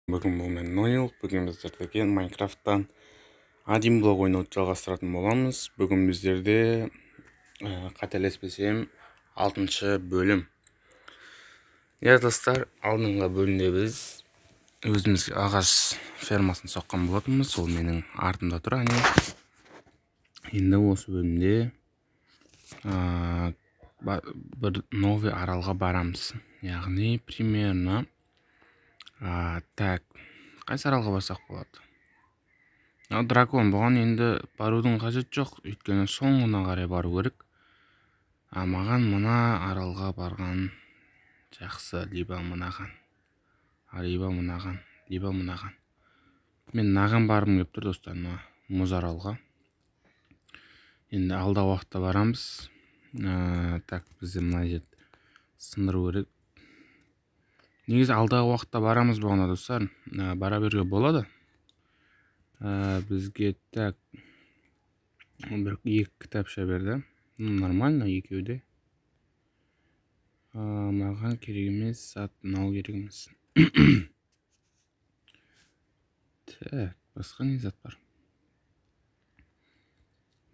Бүгін бұл мен Нойл. Бүгін біздердегі Майнкрафттан один блок ойнауды жалғастыратын боламыз. Бүгін біздерде қателеспесем 6-шы бөлім. Достар, алдыңғы бөлімде біз өзімізге ағаш фермасын соққан болатынбыз. Ол менің артымда тұр. Енді осы бөлімде бір новый аралға барамыз. Яғни примерно қайсы аралға барсақ болады? Дракон, бұған енді барудың қажет жоқ, өйткені соңына қарай бару керек. Маған мына аралға барған жақсы, либо мынаған. Мен мынаған барғым келіп тұр, достар, мұз аралға. Енді алдағы уақытта барамыз. Бізде мына жерді сындыру керек. Негізі алдағы уақытта барамыз бұғана, достар. Бара беруге болады. Бізге бір 2 кітапша берді. Нормально, екеуде. Маған керек емес, мынау керек емес. Басқа не зат бар?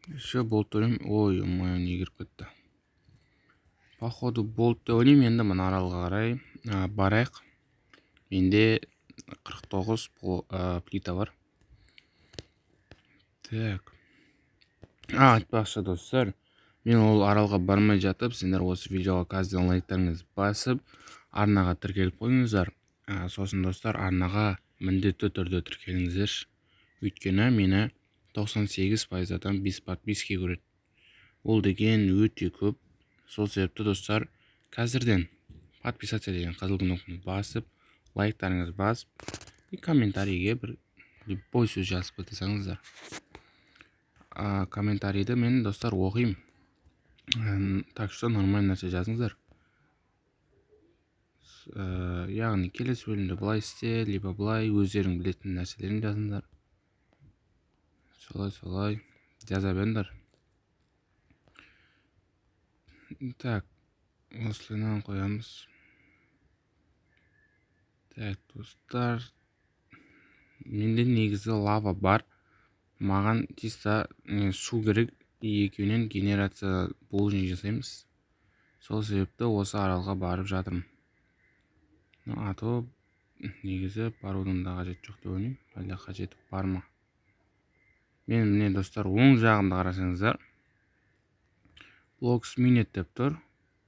Еще болт ойлаймын. Ой, не кіріп кетті. Походу болт деп ойлаймын. Енді мына аралға қарай барайық. Менде 49 плита бар. Айтпақшы, достар, мен ол аралға бармай жатып, сендер осы видеоға қазір лайктарыңыз басып, арнаға тіркеліп қойыңыздар. Сосын, достар, арнаға міндетті түрде тіркеліңіздер. Өйткені мені 98% адам 5 подписка көреді. Ол деген өте көп. Сол себепті, достар, қазірден подписаться деген қызыл кнопканы басып, лайктарыңыз басып, и комментарийге бір любой сөз жазып кетсеңіздер. Комментарийді мен, достар, оқимын. Так что нормально нәрсе жазыңыздар. Яғни келесі бөлімде былай істе, либо былай өздерің білетін нәрселерін жазыңдар. Солай жаза беріңдер. Осылайынан қоямыз. Достар, менде негізі лава бар. Маған тиста су керек, екеуінен генерация болжың жасаймыз. Сол себепті осы аралға барып жатырмын. Негізі барудың да қажет жоқ деп ойлаймын. Әлде қажеті бар ма? Мен міне, достар, оң жағында қарасаңыздар, блокс минет деп тұр.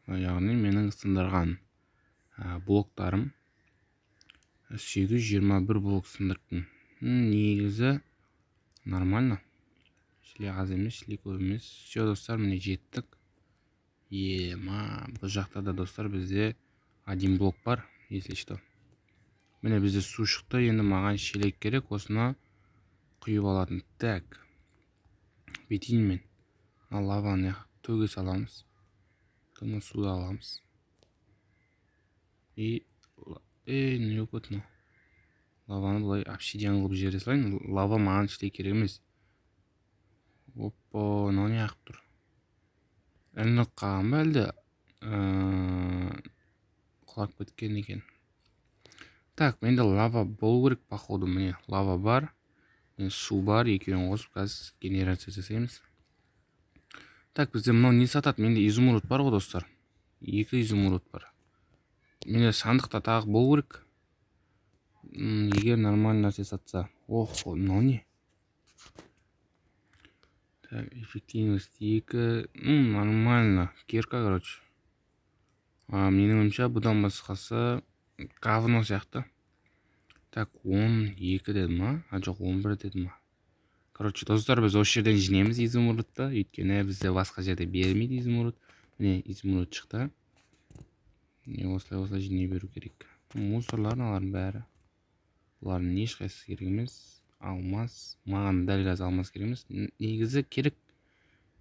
Яғни менің сындырған блоктарым 821 блок сындырдым. Негізі нормально. Шіле аз емес, шіле көп емес. Все, достар, міне жеттік. Бұл жақта да, достар, бізде один блок бар, если что. Міне бізде су шықты, енді маған шелек керек, осына құйып алатын. Бетейін мен. Лаваны төге саламыз. Соны суды аламыз. Не өкөтіні. Лаваны бұлай обсидиан қылып жерде салайын. Лава маған шелек керек емес. Не ақып тұр? Әлінік қаған ба әлді? Құлап кеткен екен. Менде лава болу керек, походу. Міне лава бар, су бар, екеуін қосып қазір генерация жасаймыз. Бізде мынау не сатады? Менде изумруд бар ғой, достар. 2 изумруд бар. Менде сандықта тағы болу керек. Егер нормально нәрсе сатса. Мынау не? Эффективность 2. Нормально. Кирка, короче. Менің ойымша бұдан басқасы говно сияқты. 12 деді ма? Жоқ, 11 деді ма? Короче, достар, біз осы жерден жинеміз изумрудты. Өйткені бізде басқа жерде бермейді изумруд. Міне, изумруд шықты. Осылай жиней беру керек. Мусорларын аларын бәрі. Олардың ешқайсысы керек емес. Алмаз. Маған дәл қазір алмаз керек емес. Негізі керек.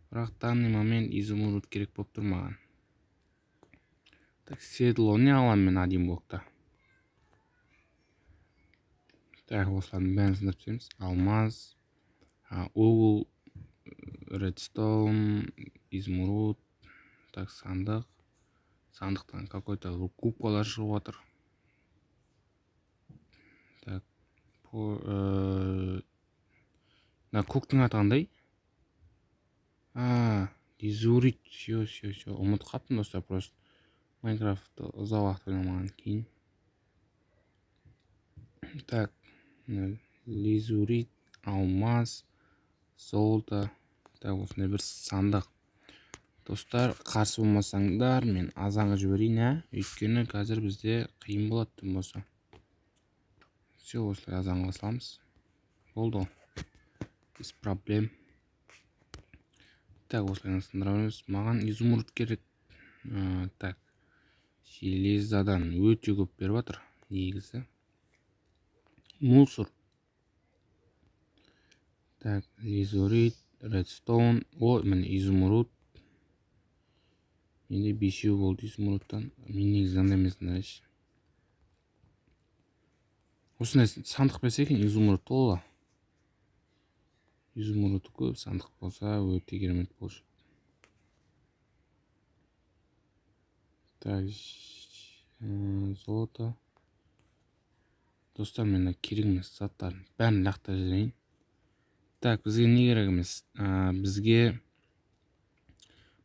Бірақ данный момент изумруд керек болып тұр маған. Седло не аламын мен один блокта. Осылардың бәрін сындырып түсеміз. Алмаз, угол, редстоун, изумруд, сандық. Сандықтан какой-то кубкалар шығып отыр. мына көктің аты қандай? Лизурит. Все. Ұмытып қалыптым достар, просто Майнкрафтты ұзақ уақыт ойнамаған кейін. Так, лизурит, алмаз, золото. Так, осындай бір сандық. Достар, қарсы болмасаңдар, мен азанға жіберейін, өйткені қазір бізде қиын болады тым болса. Все, осылай азанға саламыз. Болды. Без проблем. Так, осылай сындыра береміз. Маған изумруд керек. Так, железадан өте көп беріп жатыр негізі. Мусор. Так, лизурит, редстоун. Міне изумруд. Менде 5 болды изумрудтан. Мен негізі андай емесін. Осындай сандық берсе екен, изумруд толы. Изумруд көп сандық болса өте керемет болшы. Так, золото. Достар, мен керек емес заттарын бәрін лақтырып жіберейін. Так, бізге не керек емес? Бізге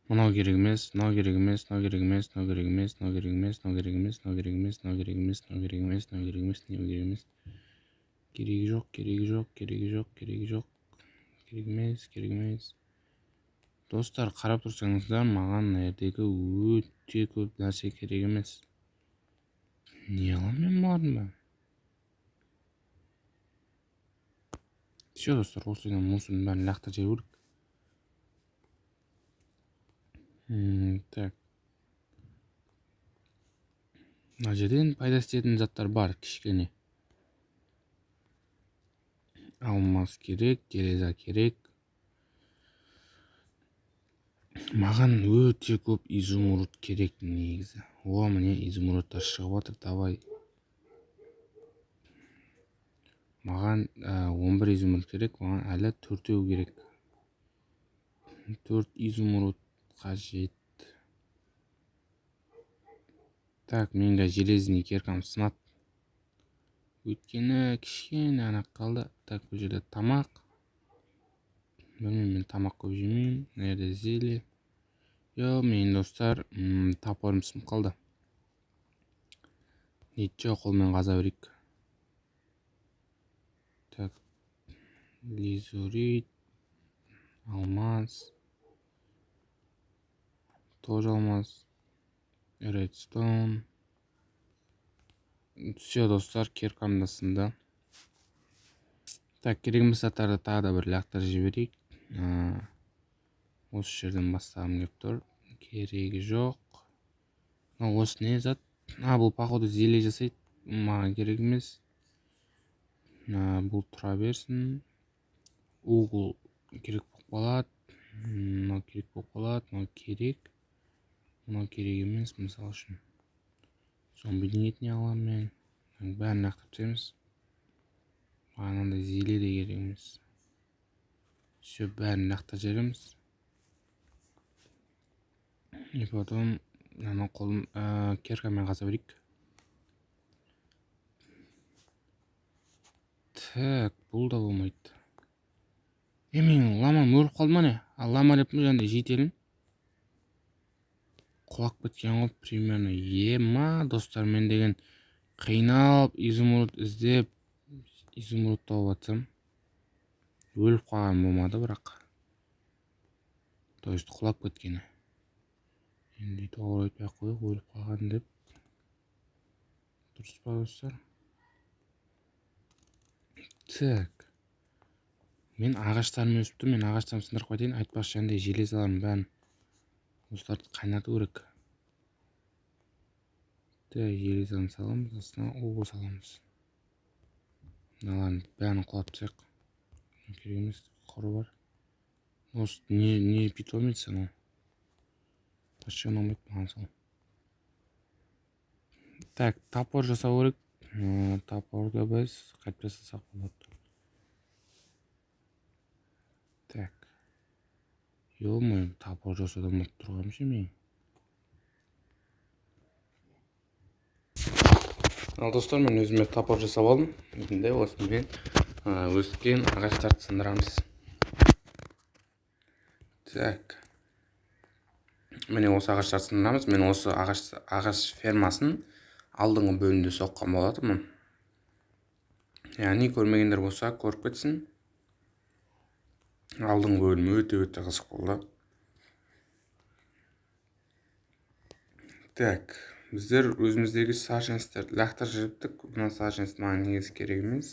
мынау керек емес, мынау керек емес, мынау керек емес, мынау керек емес, мынау керек емес, мынау керек емес, мынау керек емес, мынау керек емес, мынау керек емес, мынау керек емес, мынау керек емес. Керегі жоқ, керегі жоқ, керегі жоқ, керегі жоқ. Керек емес, керек емес. Достар, қарап тұрсаңыздар, маған жердегі өте көп нәрсе керек емес. Не аламын мен бұлардың? Все, достар, осыдан мусордың бәрін лақтырып жіберу керек. Так. Мына жерден пайда істетін заттар бар, кішкене. Алмаз керек, железа керек. Маған өте көп изумруд керек негізі. Міне изумрудтар шығып жатыр, давай. Маған 11 изумруд керек, маған әлі 4 керек. 4 изумруд қажет. Так, менге железный киркам сынат. Өйткені кішкене анақ қалды. Так, бұл жерде тамақ. Мен тамақ көп жемеймін. Nerede зеле? Мен достар, тапорым сынып қалды. Нетче қолмен қаза берейік. Так, лизурит, алмаз, тоже алмаз, редстоун. Все, достар, киркам да сынды. Так, керек емес заттарды тағы да бір лақтырып жіберейік. Осы жерден бастағым келіп тұр. Керегі жоқ. Осы не зат? Бұл походу зеле жасайды. Маған керек емес. Бұл тұра берсін. Угол керек болып қалады. Мынау керек болып қалады. Мынау керек. Мынау керек емес, мысал үшін. Зомбидің етіне аламын мен. Бәрін лақтырып тастаймыз. Мынандай зеле де керек емес. Все, бәрін лақтырып жібереміз. И потом ана қолым киркамен қаза берейік. Так, бұл да болмайды. Менің ламам өліп қалды ма не? Лама деп мұ жаңды жетелін? Құлақ біткен ғой примерно. Ема, достар, мен деген қиналып изумруд іздеп изумруд тауып атсам. Өліп қалған болмады бірақ. То есть құлап кеткені. Енді тоғыр өтпей қойық, өліп қалған деп. Дұрыс па, достар? Так. Мен ағаштарым өсіпті, мен ағаштарым сындырып қайтайын. Айтпақшы жәнде железаларын бәрін осыларды қайнату керек. Так, железаны саламыз, астына угол саламыз. Мыналарын бәрін құлап тастайық. Керек емес, құры бар. Осы не питомец анау? Вообще ұнамайды маған сол. Так, топор жасау керек. Топорды біз қайтып жасасақ болады. Так. Ё-моё, топор жасауды ұмытып тұрғанмын ше мен. Ал достар, мен өзіме топор жасап алдым. Енді осымен өскен ағаштарды сындырамыз. Так. Міне осы ағаштарды сындырамыз. Мен осы ағаш фермасын алдыңғы бөлімде соққан болатынмын. Яғни көрмегендер болса көріп кетсін. Алдыңғы бөлімі өте қызық болды. Так, біздер өзіміздегі саженстерді лақтырып жібердік. Мына саженс маған негізі керек емес.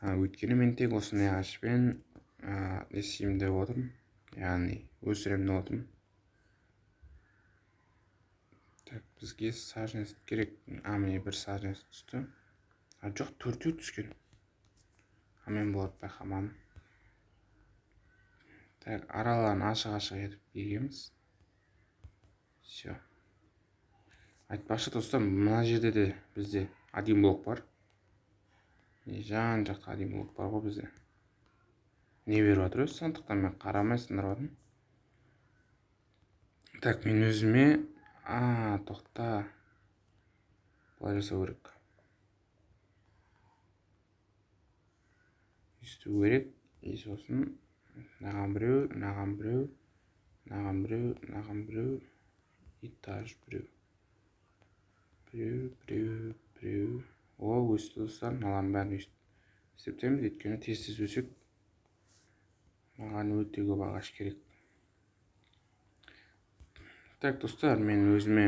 Өйткені мен тек осындай ағашпен несеймін деп отырмын. Яғни өсіремін деп отырмын. Так, бізге саженс керек. Міне бір саженс түсті. Жоқ, 4 түскен. Мен болады байқамадым. Так, араларын ашық етіп егеміз. Все. Айтпақшы достар, мына жерде де бізде один блок бар. Жан жақта один блок бар ғой бізде. Не беріп жатыр өзі, сондықтан мен қарамай сындырып жатырмын. Так, мен өзіме тоқта. Былай жасау керек. Үсту керек. И сосын мынаған біреу, мынаған біреу, мынаған біреу, мынаған біреу, и таж біреу. Біреу. О, өсті достар, мыналардың бәрін есептейміз, өйткені тез өсек. Маған өте көп ағаш керек. Так, достар, мен өзіме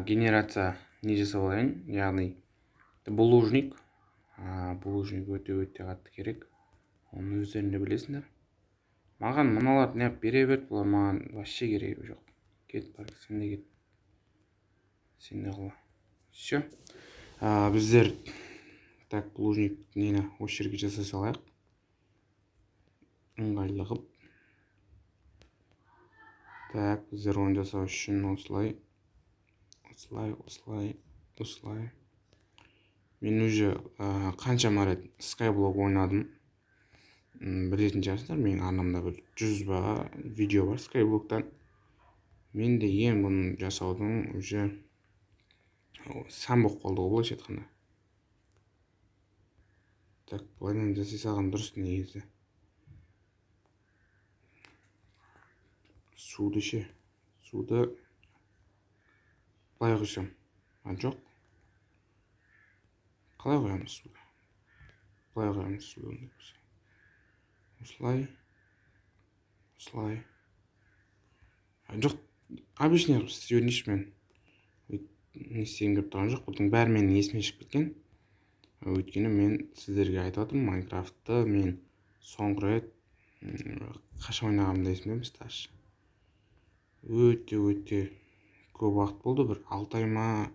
генерация не жасап алайын, яғни булыжник. Булыжник өте қатты керек. Оны өздерінде білесіңдер. Маған мыналар не бере берді, бұлар маған вообще керек жоқ. Кет бар, сен де кет. Сен де қыла. Все. Біздер так булыжник нені осы жерге жасай салайық. Ыңғайлы қып. Так, біздер оны жасау үшін осылай. Мен уже қаншама рет Skyblock ойнадым. Білетін шығарсыздар, менің арнамда бір 100 видео бар Skyblock'тан. Мен де ең бұны жасаудың уже сан болып қалды ғой, былайша айтқанда. Так, былайдан жасай салған дұрыс негізі. Суды былай қойсам. Жоқ. Қалай қоямыз суды? Былай қоямыз суды. Осылай. Жоқ, объяснер істеуінеш мен. Не істейін деп тұрған жоқ, бұлардың бәрі менің есіме шығып кеткен. Өйткені мен сіздерге айтып отырмын, Майнкрафтты мен соңғы рет қашан ойнағанымды есімдемін, стаж. Өте көп уақыт болды, бір 6 ай ма,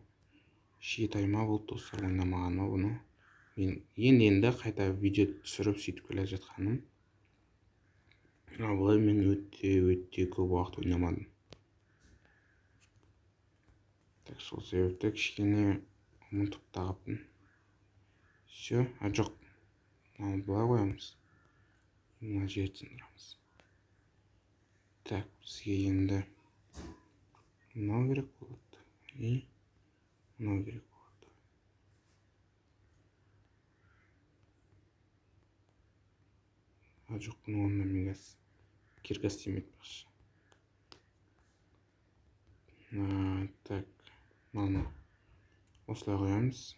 7 ай ма болды достар ойнамағаныма бұны. Мен енді қайта видео түсіріп сөйтіп келе жатқаным. Бұлай мен өте көп уақыт ойнамадым. Так, сол себепті кішкене ұмытып тағыппын. Все, жоқ. Былай қоямыз. Мына жерді сындырамыз. Так, бізге енді мынау керек болады. И мынау керек болады. Жоқ, бұны онда мен кирка істемейді бақшы. Так, мына осылай қоямыз.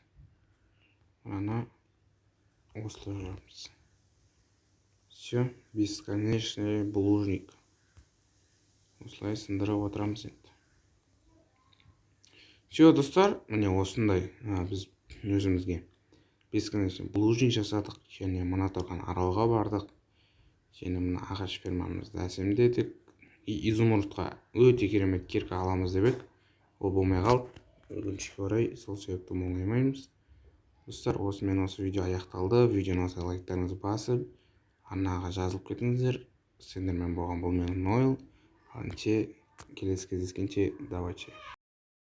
Мына осылай қоямыз. Все, бесконечный булыжник. Осылай сындырып отырамыз енді. Все, достар, міне осындай біз өзімізге бесконечный булыжник жасадық. Және мына тұрған аралға бардық. Және мына ағаш фермамызды әсемдедік. Изумрудқа өте керемет кирка аламыз деп едік. Ол болмай қалды. Өкінішке орай, сол себепті оңаймаймыз. Достар, осымен осы видео аяқталды. Видеоны осылай лайктарыңызды басып, арнаға жазылып кетіңіздер. Сендермен болған бұл менің Нойл. Келесі кездескенше, давайте.